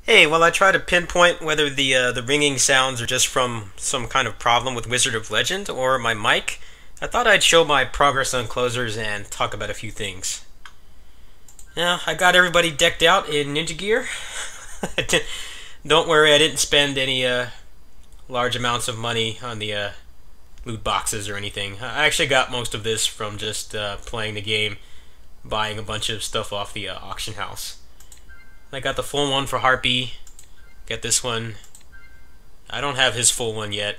Hey, while I try to pinpoint whether the ringing sounds are just from some kind of problem with Wizard of Legend or my mic, I thought I'd show my progress on closers and talk about a few things. Now, I got everybody decked out in Ninja Gear. Don't worry, I didn't spend any large amounts of money on the loot boxes or anything. I actually got most of this from just playing the game, buying a bunch of stuff off the auction house. I got the full one for Harpy. Get this one. I don't have his full one yet.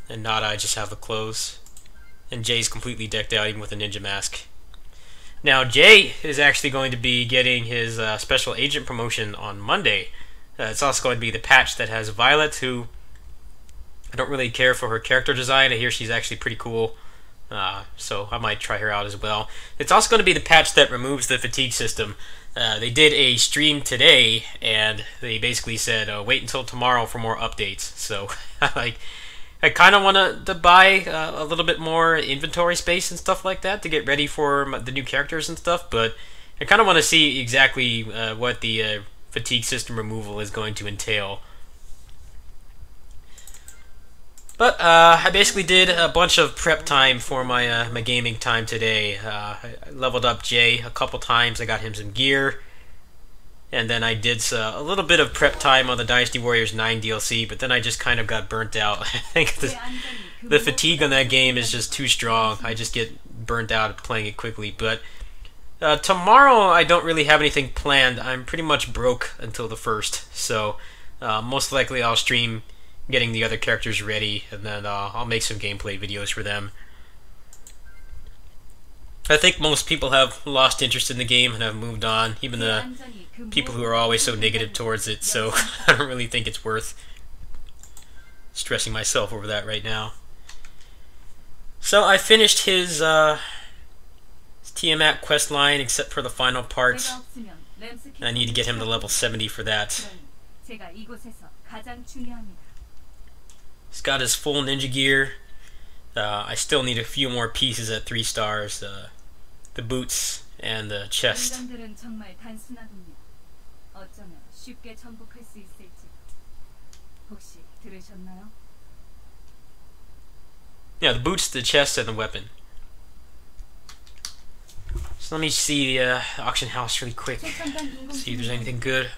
And Nada, I just have the clothes. And Jay's completely decked out even with a ninja mask. Now Jay is actually going to be getting his special agent promotion on Monday. It's also going to be the patch that has Violet, who I don't really care for her character design. I hear she's actually pretty cool. So I might try her out as well. It's also going to be the patch that removes the fatigue system. They did a stream today, and they basically said, wait until tomorrow for more updates. So, like, I kind of want to buy a little bit more inventory space and stuff like that to get ready for the new characters and stuff, but I kind of want to see exactly what the fatigue system removal is going to entail. But I basically did a bunch of prep time for my gaming time today. I leveled up Jay a couple times. I got him some gear, and then I did a little bit of prep time on the Dynasty Warriors 9 DLC. But then I just kind of got burnt out. I think the fatigue on that game is just too strong. I just get burnt out playing it quickly. But tomorrow I don't really have anything planned. I'm pretty much broke until the 1st, so most likely I'll stream getting the other characters ready, and then I'll make some gameplay videos for them. I think most people have lost interest in the game and have moved on, even the people who are always so negative towards it, so I don't really think it's worth stressing myself over that right now. So I finished his Tiamat quest line except for the final parts. I need to get him to level 70 for that. He's got his full ninja gear. I still need a few more pieces at 3 stars. The boots and the chest. Yeah, the boots, the chest, and the weapon. So let me see the auction house really quick. See if there's anything good.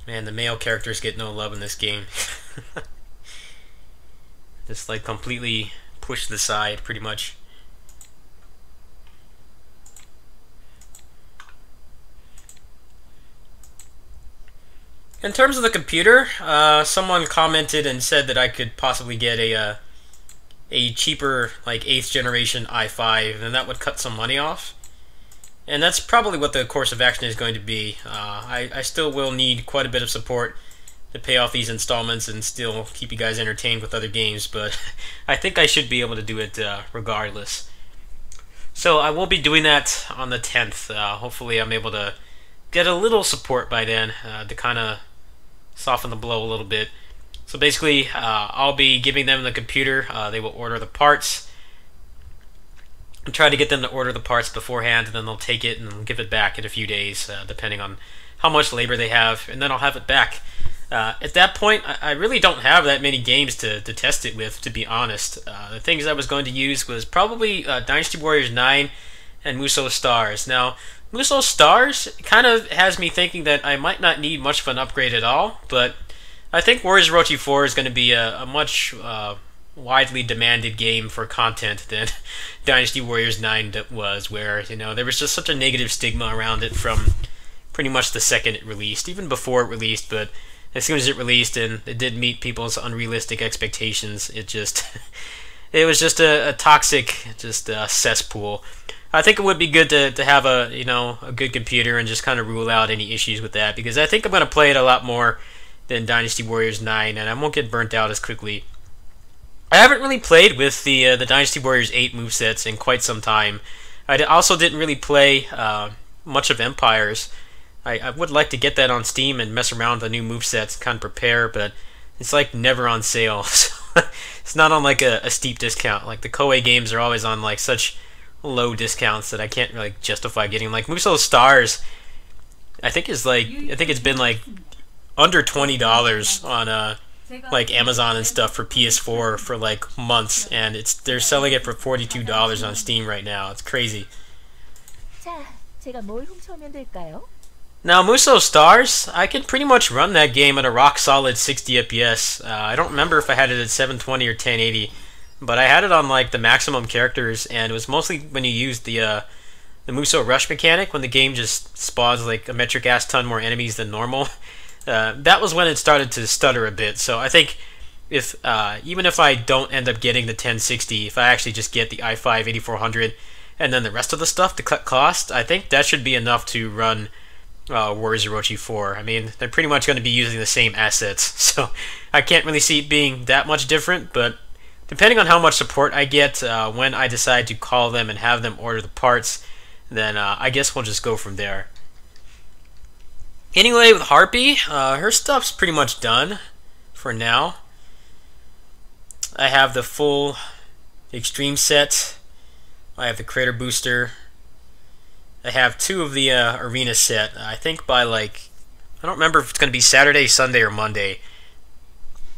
Man, the male characters get no love in this game. Just like completely pushed to the side, pretty much. In terms of the computer, someone commented and said that I could possibly get a cheaper, like 8th generation i5, and that would cut some money off. And that's probably what the course of action is going to be. I still will need quite a bit of support to pay off these installments and still keep you guys entertained with other games, but I think I should be able to do it regardless. So I will be doing that on the 10th. Hopefully I'm able to get a little support by then to kind of soften the blow a little bit. So basically, I'll be giving them the computer. They will order the parts. And try to get them to order the parts beforehand, and then they'll take it and give it back in a few days, depending on how much labor they have, and then I'll have it back. At that point, I really don't have that many games to test it with, to be honest. The things I was going to use was probably Dynasty Warriors 9 and Musou Stars. Now, Musou Stars kind of has me thinking that I might not need much of an upgrade at all, but I think Warriors Orochi 4 is going to be a much widely demanded game for content than Dynasty Warriors 9 was, where, you know, there was just such a negative stigma around it from pretty much the second it released, even before it released, but as soon as it released and it did meet people's unrealistic expectations, it just it was just a toxic cesspool. I think it would be good to have a good computer and just kind of rule out any issues with that, because I think I'm going to play it a lot more than Dynasty Warriors 9, and I won't get burnt out as quickly. I haven't really played with the Dynasty Warriors 8 movesets in quite some time. I also didn't really play much of Empires. I would like to get that on Steam and mess around with the new movesets and kind of prepare, but It's like never on sale. It's not on like a steep discount. Like the Koei games are always on like such low discounts that I can't really justify getting. Like Muso Stars, I think it's been like under $20 on like Amazon and stuff for PS4 for like months, and they're selling it for $42 on Steam right now. It's crazy. 자, 제가 뭘 훔쳐오면 될까요? Now, Muso Stars, I can pretty much run that game at a rock-solid 60 FPS. I don't remember if I had it at 720 or 1080, but I had it on like the maximum characters, and it was mostly when you used the Muso Rush mechanic, when the game just spawns like a metric-ass ton more enemies than normal. That was when it started to stutter a bit, so I think if even if I don't end up getting the 1060, if I actually just get the i5 8400 and then the rest of the stuff to cut cost, I think that should be enough to run Warriors Orochi 4. I mean, they're pretty much going to be using the same assets, so I can't really see it being that much different, but depending on how much support I get when I decide to call them and have them order the parts, then I guess we'll just go from there. Anyway, with Harpy, her stuff's pretty much done for now. I have the full Extreme set. I have the Crater Booster. I have 2 of the Arena set. I think by like, I don't remember if it's going to be Saturday, Sunday, or Monday.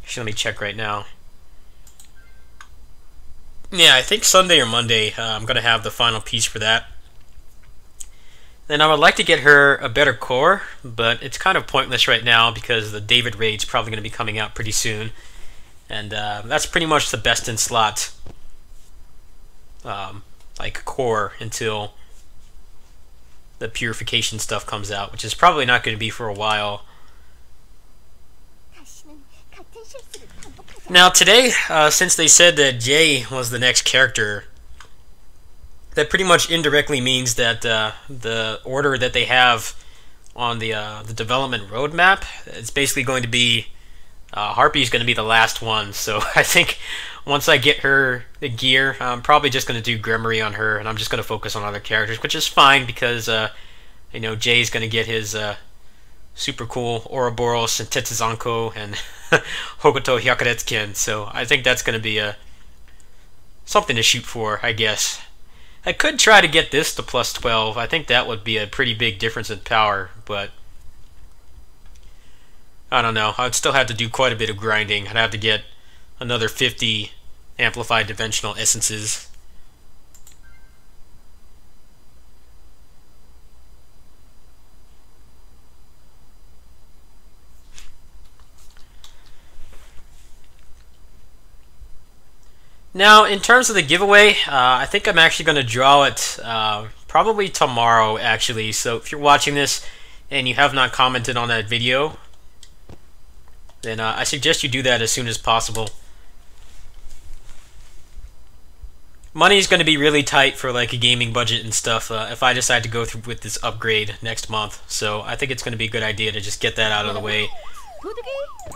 Actually, let me check right now. Yeah, I think Sunday or Monday I'm going to have the final piece for that. Then I would like to get her a better core, but it's kind of pointless right now because the David Raid's probably going to be coming out pretty soon. And that's pretty much the best in slot like core until the purification stuff comes out, which is probably not going to be for a while. Now today, since they said that Jay was the next character, that pretty much indirectly means that the order that they have on the development roadmap, it's basically going to be Harpy's going to be the last one. So I think once I get her the gear, I'm probably just going to do Gremory on her, and I'm just going to focus on other characters, which is fine because you know, Jay's going to get his super cool Ouroboros and Tetsuzanko and Hokuto Hyakuretsuken, so I think that's going to be something to shoot for, I guess. I could try to get this to plus 12. I think that would be a pretty big difference in power, but I don't know. I'd still have to do quite a bit of grinding. I'd have to get another 50 amplified dimensional essences. Now, in terms of the giveaway, I think I'm actually going to draw it probably tomorrow, actually. So if you're watching this and you have not commented on that video, then I suggest you do that as soon as possible. Money is going to be really tight for like a gaming budget and stuff if I decide to go through with this upgrade next month. So I think it's going to be a good idea to just get that out of the way. 도둑이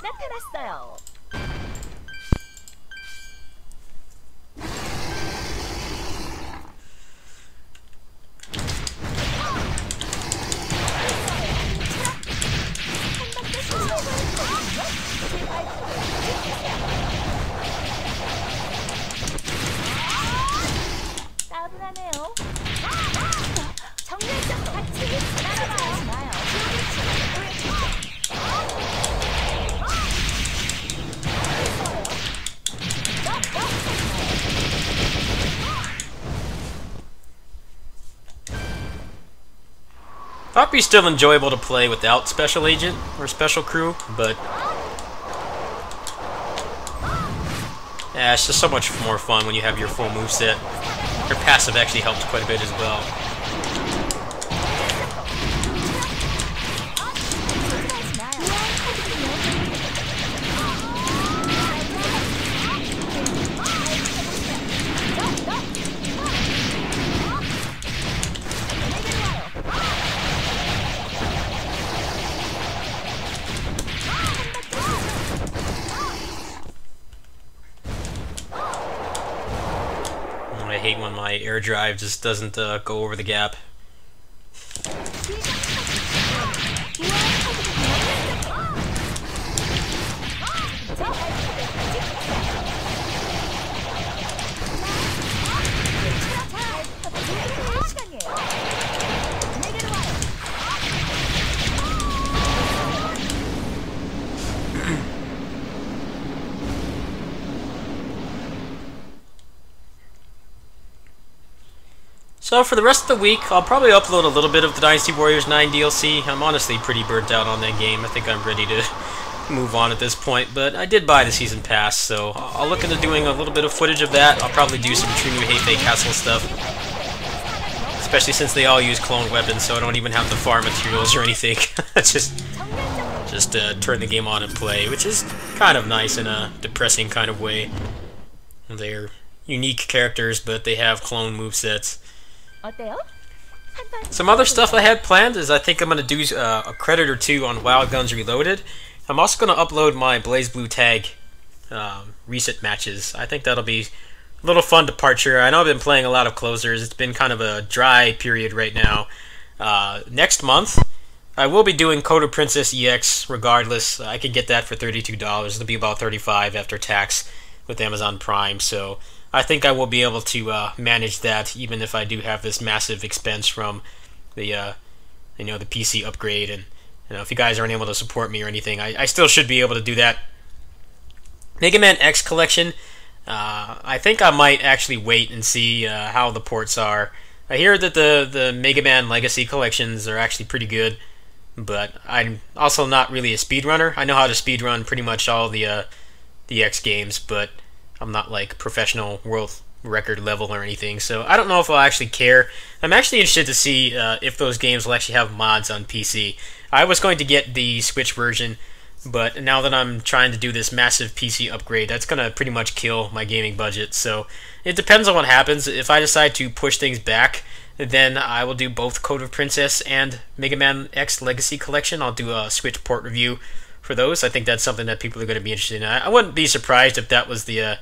나타났어요. 따분하네요. 정렬적 같이 날아가지 마요. Harpy's still enjoyable to play without Special Agent or Special Crew, but yeah, it's just so much more fun when you have your full moveset. Her passive actually helps quite a bit as well. I hate when my air drive just doesn't go over the gap. So for the rest of the week, I'll probably upload a little bit of the Dynasty Warriors 9 DLC. I'm honestly pretty burnt out on that game. I think I'm ready to move on at this point, but I did buy the Season Pass, so I'll look into doing a little bit of footage of that. I'll probably do some True New Heifei Castle stuff, especially since they all use clone weapons, so I don't even have to farm materials or anything. just turn the game on and play, which is kind of nice in a depressing kind of way. They're unique characters, but they have clone movesets. 어때요? Some other stuff I had planned is I think I'm going to do a credit or two on Wild Guns Reloaded. I'm also going to upload my BlazBlue Tag recent matches. I think that'll be a little fun departure. I know I've been playing a lot of closers. It's been kind of a dry period right now. Next month, I will be doing Code of Princess EX regardless. I could get that for $32. It'll be about $35 after tax with Amazon Prime, so I think I will be able to manage that even if I do have this massive expense from the the PC upgrade. And if you guys aren't able to support me or anything, I still should be able to do that. Mega Man X Collection, I think I might actually wait and see how the ports are. I hear that the Mega Man Legacy collections are actually pretty good, but I'm also not really a speedrunner. I know how to speedrun pretty much all the X games, but I'm not like professional world record level or anything, so I don't know if I'll actually care. I'm actually interested to see if those games will actually have mods on PC. I was going to get the Switch version, but now that I'm trying to do this massive PC upgrade, that's going to pretty much kill my gaming budget, so it depends on what happens. If I decide to push things back, then I will do both Code of Princess and Mega Man X Legacy Collection. I'll do a Switch port review for those. I think that's something that people are going to be interested in. I wouldn't be surprised if that was the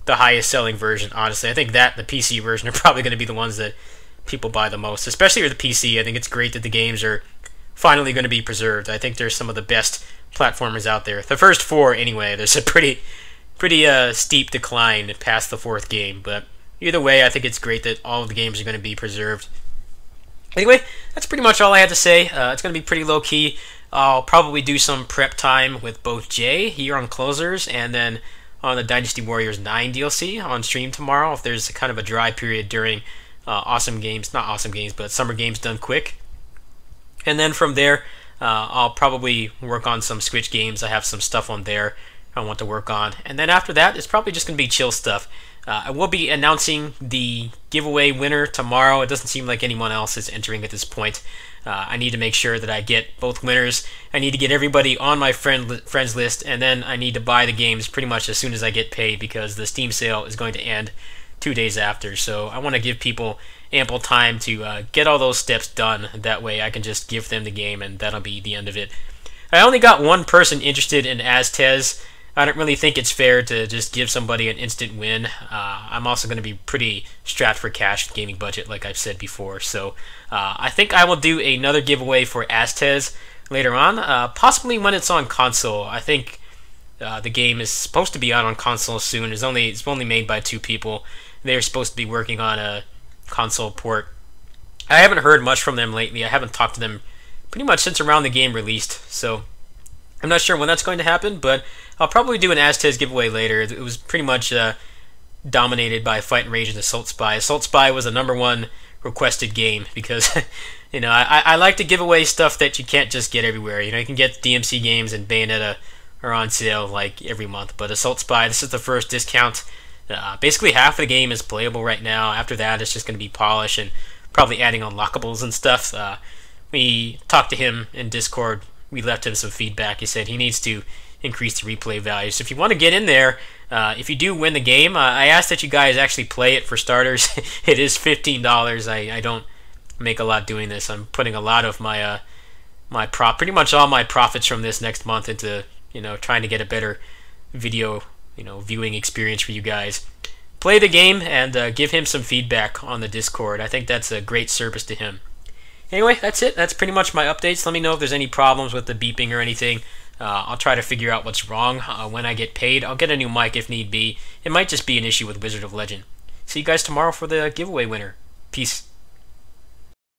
highest selling version, honestly. I think that the PC version are probably going to be the ones that people buy the most, especially for the PC. I think it's great that the games are finally going to be preserved. I think they're some of the best platformers out there. The first four, anyway. There's a pretty steep decline past the fourth game, but either way, I think it's great that all of the games are going to be preserved. Anyway, that's pretty much all I had to say. It's going to be pretty low-key. I'll probably do some prep time with both Jay here on Closers and then on the Dynasty Warriors 9 DLC on stream tomorrow if there's kind of a dry period during awesome games, not awesome games, but summer games done quick. And then from there, I'll probably work on some Switch games. I have some stuff on there I want to work on. And then after that, it's probably just going to be chill stuff. I will be announcing the giveaway winner tomorrow. It doesn't seem like anyone else is entering at this point. I need to make sure that I get both winners. I need to get everybody on my friends list, and then I need to buy the games pretty much as soon as I get paid because the Steam sale is going to end 2 days after. So I want to give people ample time to get all those steps done. That way I can just give them the game, and that'll be the end of it. I only got one person interested in Aztez. I don't really think it's fair to just give somebody an instant win. I'm also going to be pretty strapped for cash gaming budget, like I've said before. So I think I will do another giveaway for Aztez later on, possibly when it's on console. I think the game is supposed to be out on console soon. It's only made by 2 people. They're supposed to be working on a console port. I haven't heard much from them lately. I haven't talked to them pretty much since around the game released. So I'm not sure when that's going to happen, but I'll probably do an Aztez giveaway later. It was pretty much dominated by Fight and Rage and Assault Spy. Assault Spy was the #1 requested game because I like to give away stuff that you can't just get everywhere. You can get DMC games and Bayonetta are on sale like every month, but Assault Spy, this is the first discount. Basically half of the game is playable right now. After that, it's just going to be polish and probably adding unlockables and stuff. We talked to him in Discord. We left him some feedback. He said he needs to increase the replay value. So if you want to get in there, if you do win the game, I ask that you guys actually play it for starters. It is $15. I don't make a lot doing this. I'm putting a lot of my pretty much all my profits from this next month into trying to get a better video viewing experience for you guys. Play the game and give him some feedback on the Discord. I think that's a great service to him. Anyway, that's it. That's pretty much my updates. Let me know if there's any problems with the beeping or anything. I'll try to figure out what's wrong when I get paid. I'll get a new mic if need be. It might just be an issue with Wizard of Legend. See you guys tomorrow for the giveaway winner. Peace.